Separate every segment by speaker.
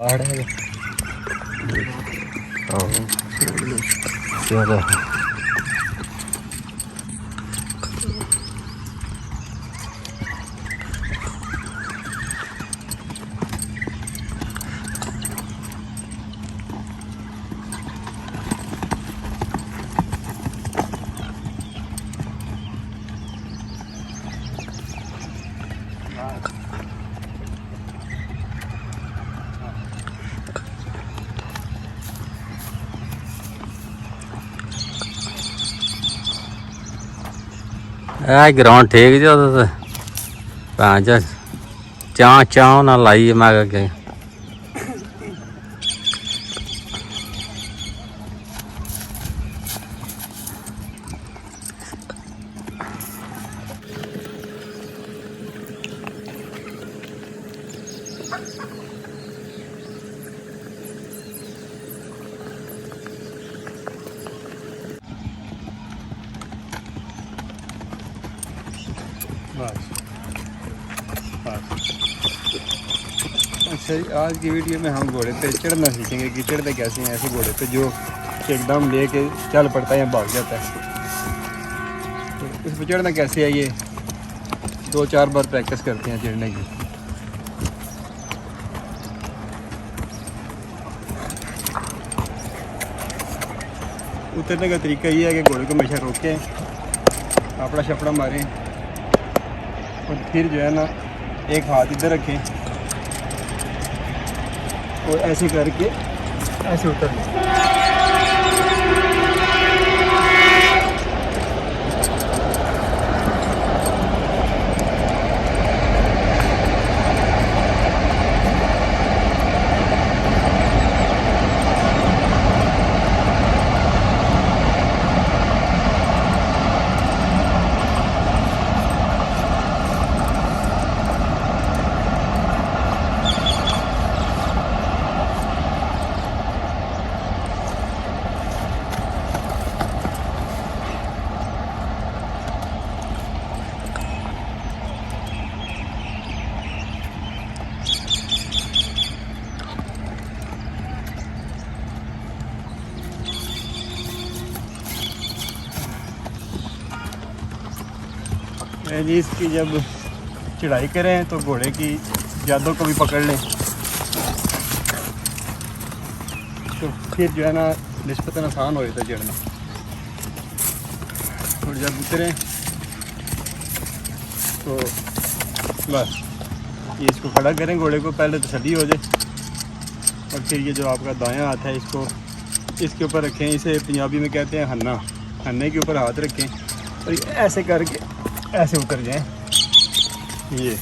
Speaker 1: पहाड़ है चलो ग्राउंड ठीक जो चाह चाह ना लाई मैं अगे अच्छा, आज की वीडियो में हम घोड़े पे चढ़ना सीखेंगे कि चढ़ते कैसे हैं ऐसे घोड़े पे जो एकदम लेके चल पड़ता है या भाग जाता है। तो इस पर चढ़ना कैसे है ये 2-4 बार प्रैक्टिस करते हैं चढ़ने की। उतरने का तरीका ये है कि घोड़े को हमेशा रोकें, अपना छपड़ा मारें और फिर जो है ना एक हाथ इधर रखें और ऐसे करके ऐसे उतर लें। इसकी जब चढ़ाई करें तो घोड़े की ज़्यादा को भी पकड़ लें तो फिर जो है ना निस्बतन आसान हो जाता है चढ़ना। और जब उतरें तो बस ये इसको खड़ा करें घोड़े को, पहले तसल्ली हो जाए और फिर ये जो आपका दायां हाथ है इसको इसके ऊपर रखें। इसे पंजाबी में कहते हैं हन्ना। हन्ने के ऊपर हाथ रखें और ऐसे करके ऐसे उतर जाएं। ये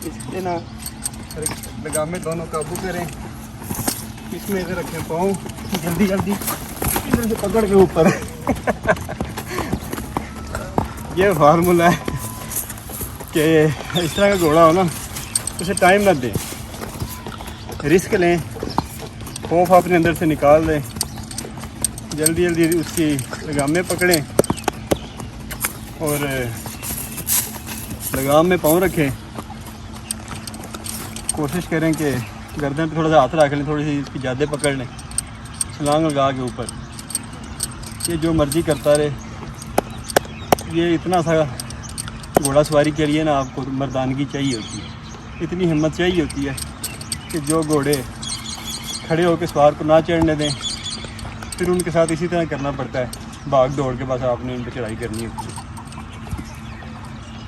Speaker 1: इसके ना लगामे दोनों काबू करें, इसमें इधर रखें पाँव, जल्दी जल्दी इधर से पकड़ के ऊपर ये फार्मूला है कि इस तरह का घोड़ा हो ना उसे टाइम ना दें, रिस्क लें, खौफ अपने अंदर से निकाल दें, जल्दी जल्दी उसकी लगामे पकड़ें और लगाम में पाँव रखें। कोशिश करें कि गर्दन पे थोड़ा सा हाथ रख लें, थोड़ी सी इसकी ज़्यादा पकड़ लें, छलांग लगा के ऊपर। ये जो मर्ज़ी करता रहे, ये इतना सा घोड़ा सवारी के लिए ना आपको मर्दानगी चाहिए होती है, इतनी हिम्मत चाहिए होती है कि जो घोड़े खड़े होकर सवार को ना चढ़ने दें, फिर उनके साथ इसी तरह करना पड़ता है, भाग दौड़ के बस आपने उन पर चढ़ाई करनी होती है।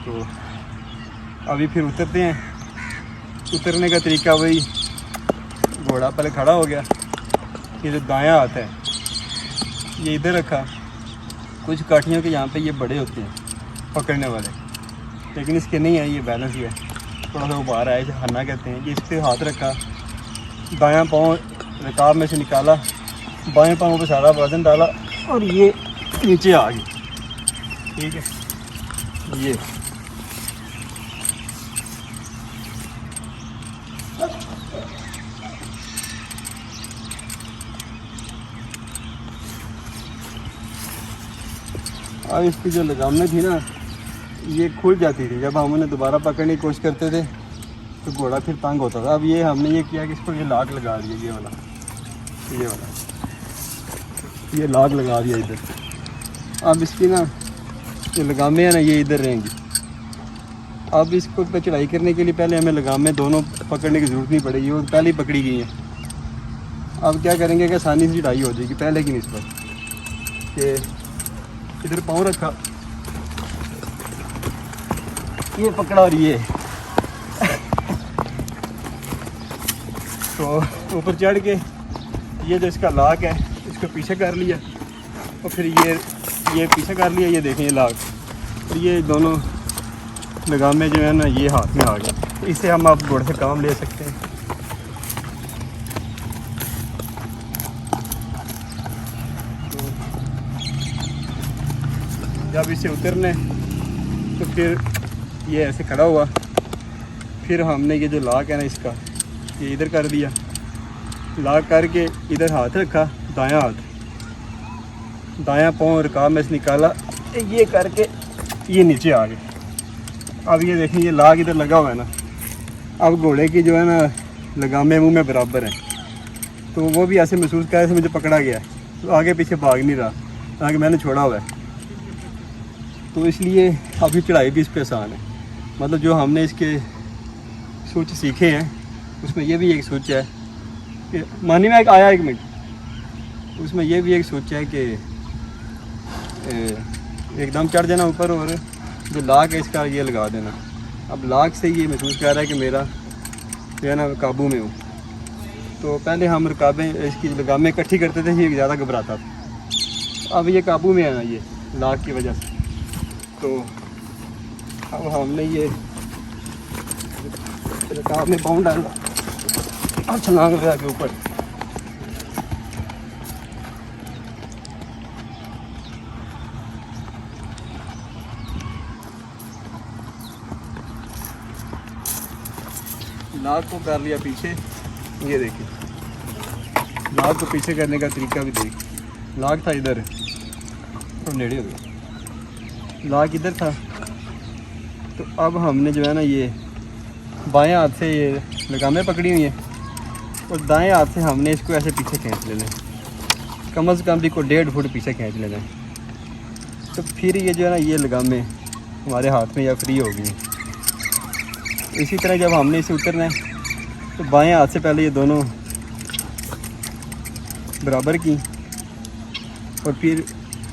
Speaker 1: तो अभी फिर उतरते हैं। उतरने का तरीका वही, घोड़ा पहले खड़ा हो गया, ये जो दायां हाथ है ये इधर रखा, कुछ काठियों के यहाँ पे ये बड़े होते हैं पकड़ने वाले, लेकिन इसके नहीं है, ये बैलेंस ही है, थोड़ा सा उबार आया, हन्ना कहते हैं। ये इस पर हाथ रखा, दायां पाँव रकाब में से निकाला, बाएं पाँव पे सारा वजन डाला और ये नीचे आ गई। ठीक है, ये अब इसकी जो लगामें थी ना, ये खुल जाती थी जब हम उन्हें दोबारा पकड़ने की कोशिश करते थे तो घोड़ा फिर तंग होता था। अब ये हमने ये किया कि इसको ये लाग लगा दिया, ये लाग लगा दिया इधर। अब इसकी ना जो लगामें हैं ना, ये इधर रहेंगी। अब इसको पे चढ़ाई करने के लिए पहले हमें लगामें दोनों पकड़ने की ज़रूरत नहीं पड़ेगी, वो पहले ही पकड़ी गई हैं। अब क्या करेंगे कि आसानी से चढ़ाई हो जाएगी पहले की निस्बत। कि इधर पाँव रखा, ये पकड़ा और ये तो ऊपर चढ़ के ये जो इसका लाक है इसको पीछे कर लिया और फिर ये पीछे कर लिया। ये देखें ये लाक, और ये दोनों लगामें जो है ना ये हाथ में आ गए। इससे हम आप घोड़े से काम ले सकते हैं। जब इसे उतरने तो फिर ये ऐसे खड़ा हुआ, फिर हमने ये जो लाक है ना इसका ये इधर कर दिया, लाक करके इधर हाथ रखा, दायां हाथ, दायां पाँव रकाब में से निकाला, ये करके ये नीचे आ गए। अब ये देखें ये लाक इधर लगा हुआ है ना, अब घोड़े की जो है ना लगामें मुँह में बराबर हैं, तो वो भी ऐसे महसूस कर ऐसे मुझे पकड़ा गया, तो आगे पीछे भाग नहीं रहा, आगे मैंने छोड़ा हुआ है। तो इसलिए अभी चढ़ाई भी इस पर आसान है। मतलब जो हमने इसके स्विच सीखे हैं उसमें ये भी एक स्विच है कि मानी में एक आया 1 मिनट, उसमें ये भी एक स्विच है कि एकदम चढ़ जाना ऊपर और जो लाक है इसका ये लगा देना। अब लाक से ये महसूस कर रहा है कि मेरा जो है ना काबू में हूँ। तो पहले हम रकाबें इसकी लगामें इकट्ठी करते थे, ये ज़्यादा घबराता था। अब ये काबू में है ना ये लाक की वजह से। तो अब हमने ये रकाब में पाँव डाला और छलांग लगा के ऊपर, लाक को कर लिया पीछे। ये देखिए लाक को पीछे करने का तरीका भी देख, लाक था इधर तो नेड़े हो गया, लाक इधर था। तो अब हमने जो है ना ये बाएं हाथ से ये लगामें पकड़ी हुई हैं और दाएं हाथ से हमने इसको ऐसे पीछे खींच लेना है, कम से कम भी को 1.5 फुट पीछे खींच लेना है। तो फिर ये जो है ना ये लगामें हमारे हाथ में या फ्री हो गई। इसी तरह जब हमने इसे उतरना है तो बाएं हाथ से पहले ये दोनों बराबर की और फिर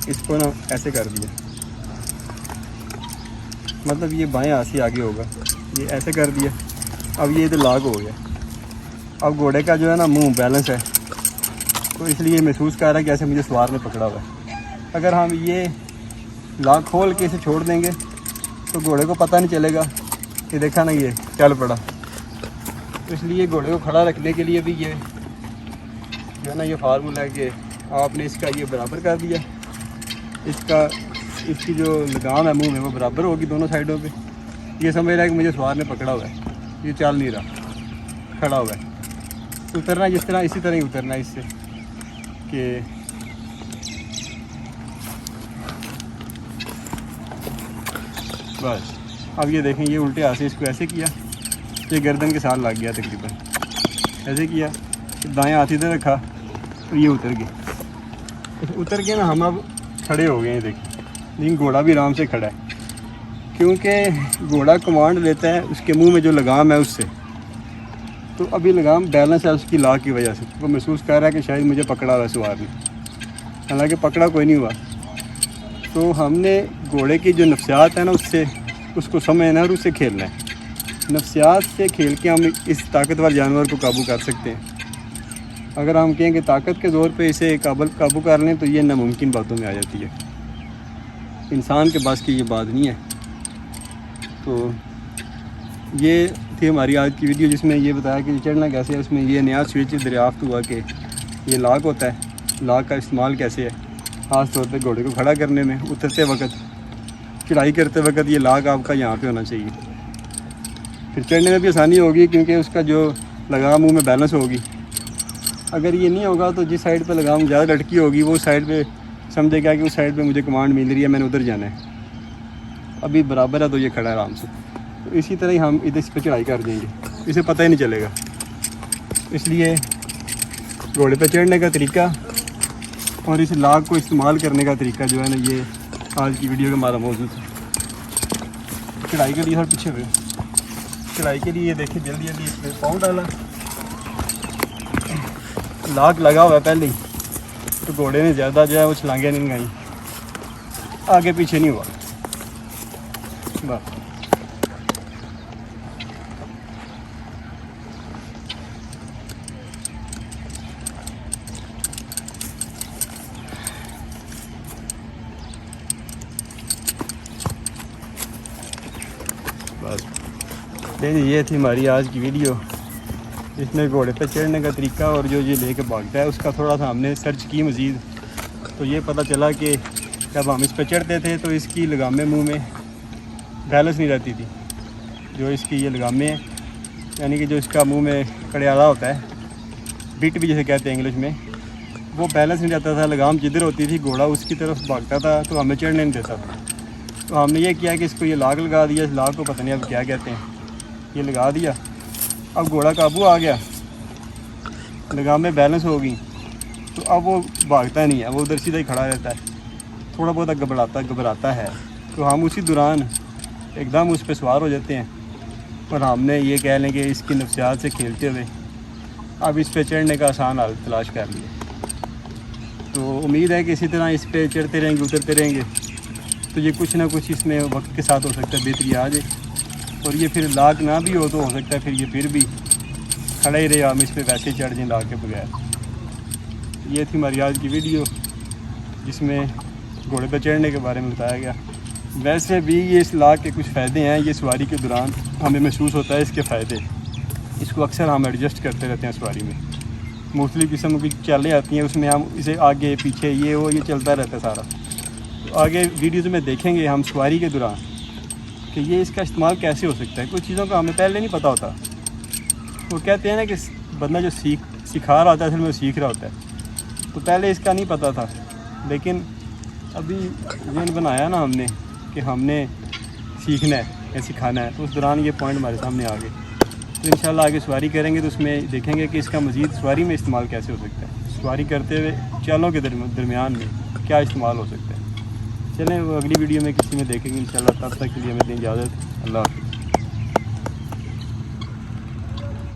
Speaker 1: इसको ना ऐसे कर दिया, मतलब ये बाएं हाथ से आगे होगा, ये ऐसे कर दिया। अब ये तो लाग हो गया। अब घोड़े का जो है ना मुंह बैलेंस है, तो इसलिए महसूस कर रहा है कि ऐसे मुझे सवार ने पकड़ा हुआ है। अगर हम ये लाग खोल के इसे छोड़ देंगे तो घोड़े को पता नहीं चलेगा कि देखा ना ये चल पड़ा। तो इसलिए घोड़े को खड़ा रखने के लिए भी ये जो है ना ये फार्मूला है कि आपने इसका ये बराबर कर दिया, इसकी जो लगाम है मुंह में वो बराबर होगी दोनों साइडों पे। ये समझ रहा है कि मुझे सवार ने पकड़ा हुआ है, ये चल नहीं रहा, खड़ा हुआ है। उतरना जिस तरह इसी तरह ही उतरना है इससे कि बस। अब ये देखें ये उल्टे हाथ से इसको ऐसे किया, ये गर्दन के साथ लग गया तकरीबन, ऐसे किया, दाएं हाथ इधर रखा तो ये उतर गए। उतर के ना हम अब खड़े हो गए हैं देखिए, लेकिन घोड़ा भी आराम से खड़ा है क्योंकि घोड़ा कमांड लेता है उसके मुंह में जो लगाम है उससे। तो अभी लगाम बैलेंस है उसकी लाक की वजह से, वो महसूस कर रहा है कि शायद मुझे पकड़ा हुआ सवार ने, हालांकि पकड़ा कोई नहीं हुआ। तो हमने घोड़े की जो नफ्सियात है ना उसको समझना है और उससे खेलना है। नफ्सियात से खेल के हम इस ताकतवर जानवर को काबू कर सकते हैं। अगर हम कहें कि ताकत के ज़ोर पे इसे काबू कर लें तो ये नामुमकिन बातों में आ जाती है, इंसान के पास की ये बात नहीं है। तो ये थी हमारी आज की वीडियो, जिसमें ये बताया कि चढ़ना कैसे है। उसमें ये नया स्विच दरियाफ्त हुआ कि ये लॉक होता है, लॉक का इस्तेमाल कैसे है ख़ास तौर पे घोड़े को खड़ा करने में, उतरते वक्त, चढ़ाई करते वक्त ये लॉक आपका यहाँ पे होना चाहिए। फिर चढ़ने में भी आसानी होगी क्योंकि उसका जो लगाम मुँह में बैलेंस होगी। अगर ये नहीं होगा तो जिस साइड पे लगाम ज़्यादा लटकी होगी वो साइड पे समझेगा कि उस साइड पे मुझे कमांड मिल रही है, मैंने उधर जाना है। अभी बराबर है तो ये खड़ा है आराम से। तो इसी तरह ही हम इधर इस पर चढ़ाई कर देंगे, इसे पता ही नहीं चलेगा। इसलिए घोड़े पे चढ़ने का तरीका और इस लॉक को इस्तेमाल करने का तरीका जो है ना, ये आज की वीडियो का हमारा मौजूद है। चढ़ाई के लिए थोड़ा पीछे हुए, चढ़ाई के लिए देखिए जल्दी जल्दी इस पर पाँव डाला, लॉक लगा हुआ है पहले ही, तो घोड़े ने ज़्यादा जो है वो छलांगे नहीं लगाई, आगे पीछे नहीं हुआ बस। ये थी हमारी आज की वीडियो, इसमें घोड़े पे चढ़ने का तरीका और जो ये लेके भागता है उसका थोड़ा सा हमने सर्च की मज़ीद। तो ये पता चला कि जब हम इस पे चढ़ते थे तो इसकी लगामें मुंह में बैलेंस नहीं रहती थी। जो इसकी ये लगामें हैं, यानी कि जो इसका मुंह में कड़ियाला होता है, बिट भी जैसे कहते हैं इंग्लिश में, वो बैलेंस नहीं रहता था। लगाम जिधर होती थी घोड़ा उसकी तरफ भागता था, तो हमें चढ़ने नहीं देता था। तो हमने ये किया कि इसको ये लॉक लगा दिया। इस लॉक को पता नहीं अब क्या कहते हैं, ये लगा दिया। अब घोड़ा काबू आ गया, लगाम में बैलेंस होगी, तो अब वो भागता नहीं है, वो उधर सीधा ही खड़ा रहता है। थोड़ा बहुत घबराता है, तो हम उसी दौरान एकदम उस पर सवार हो जाते हैं और हमने ये कह लें कि इसकी नफ्सियात से खेलते हुए अब इस पर चढ़ने का आसान हाल तलाश कर लिया। तो उम्मीद है कि इसी तरह इस पर चढ़ते रहेंगे, उतरते रहेंगे, तो ये कुछ ना कुछ इसमें वक्त के साथ हो सकता है बेहतरी आ जाए। और ये फिर लॉक ना भी हो तो हो सकता है फिर ये फिर भी खड़ा ही रहे, हम इस पर वैसे चढ़ जाएँ लॉक के बगैर। ये थी हमारी आज की वीडियो, जिसमें घोड़े पर चढ़ने के बारे में बताया गया। वैसे भी ये इस लॉक के कुछ फ़ायदे हैं, ये सवारी के दौरान हमें महसूस होता है इसके फ़ायदे। इसको अक्सर हम एडजस्ट करते रहते हैं सवारी में। मुख्तलिफ़ किस्म की चालें आती हैं, उसमें हम इसे आगे पीछे ये चलता रहता है सारा। तो आगे वीडियोज़ में देखेंगे हम सवारी के दौरान कि ये इसका इस्तेमाल कैसे हो सकता है। कुछ चीज़ों का हमें पहले नहीं पता होता। वो कहते हैं ना कि बंदा जो सिखा रहा होता है असल में वो सीख रहा होता है। तो पहले इसका नहीं पता था, लेकिन अभी जहन बनाया ना हमने कि हमने सीखना है या सिखाना है, तो उस दौरान ये पॉइंट हमारे सामने आ गए। तो इंशाल्लाह आगे सवारी करेंगे तो उसमें देखेंगे कि इसका मज़ीद सवारी में इस्तेमाल कैसे हो सकता है। सवारी करते हुए चालों के दरमियान में क्या इस्तेमाल हो सकता है। चलें वो अगली वीडियो में किसी में देखेंगे इंशाल्लाह। तब तक के लिए हमें दें इजाज़त। अल्लाह हाफ़िज़।